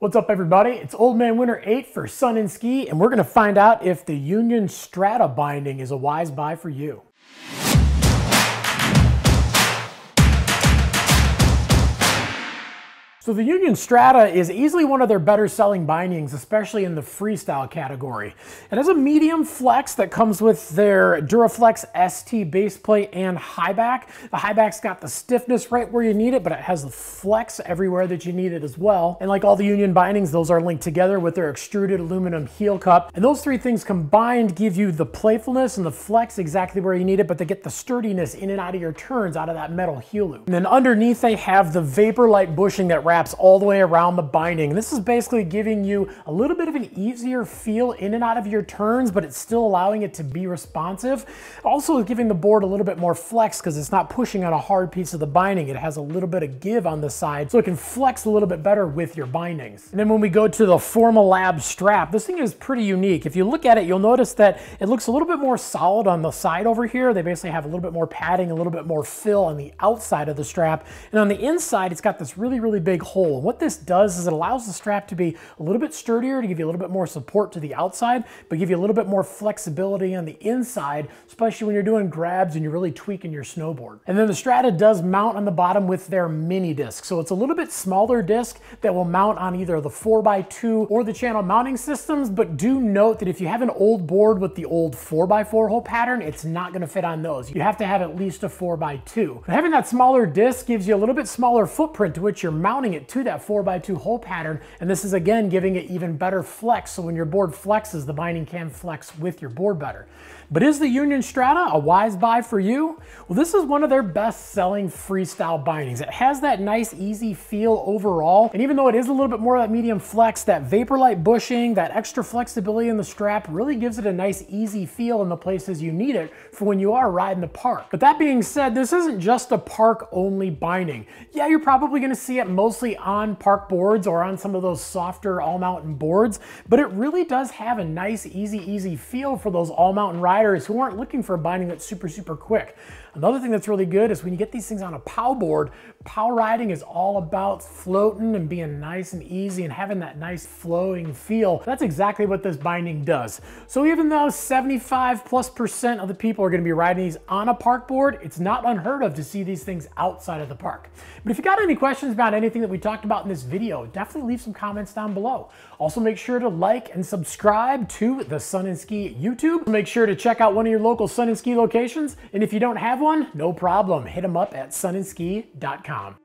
What's up, everybody? It's Old Man Winter 8 for Sun and Ski, and we're going to find out if the Union Strata binding is a wise buy for you. So the Union Strata is easily one of their better selling bindings, especially in the freestyle category. It has a medium flex that comes with their Duraflex ST base plate and high back. The high back's got the stiffness right where you need it, but it has the flex everywhere that you need it as well. And like all the Union bindings, those are linked together with their extruded aluminum heel cup. And those three things combined give you the playfulness and the flex exactly where you need it, but they get the sturdiness in and out of your turns out of that metal heel loop. And then underneath they have the vapor light bushing that wraps all the way around the binding. And this is basically giving you a little bit of an easier feel in and out of your turns, but it's still allowing it to be responsive. Also giving the board a little bit more flex because it's not pushing on a hard piece of the binding. It has a little bit of give on the side, so it can flex a little bit better with your bindings. And then when we go to the Formulab strap, this thing is pretty unique. If you look at it, you'll notice that it looks a little bit more solid on the side over here. They basically have a little bit more padding, a little bit more fill on the outside of the strap. And on the inside, it's got this really, really big hole. And what this does is it allows the strap to be a little bit sturdier, to give you a little bit more support to the outside, but give you a little bit more flexibility on the inside, especially when you're doing grabs and you're really tweaking your snowboard. And then the Strata does mount on the bottom with their mini disc. So it's a little bit smaller disc that will mount on either the 4x2 or the channel mounting systems, but do note that if you have an old board with the old 4x4 hole pattern, it's not going to fit on those. You have to have at least a 4x2. But having that smaller disc gives you a little bit smaller footprint to which you're mounting it to that 4x2 hole pattern, and this is again giving it even better flex, so when your board flexes, the binding can flex with your board better. But is the Union Strata a wise buy for you? Well, this is one of their best selling freestyle bindings. It has that nice easy feel overall, and even though it is a little bit more of that medium flex, that vapor light bushing, that extra flexibility in the strap really gives it a nice easy feel in the places you need it for when you are riding the park. But that being said, this isn't just a park only binding. Yeah, you're probably going to see it mostly on park boards or on some of those softer all-mountain boards, but it really does have a nice easy feel for those all-mountain riders who aren't looking for a binding that's super quick. Another thing that's really good is when you get these things on a POW board, POW riding is all about floating and being nice and easy and having that nice flowing feel. That's exactly what this binding does. So even though 75+% of the people are going to be riding these on a park board, it's not unheard of to see these things outside of the park. But if you got any questions about anything that we talked about in this video, definitely leave some comments down below. Also make sure to like and subscribe to the Sun and Ski YouTube. Make sure to check out one of your local Sun and Ski locations, and if you don't have one, no problem. Hit them up at sunandski.com.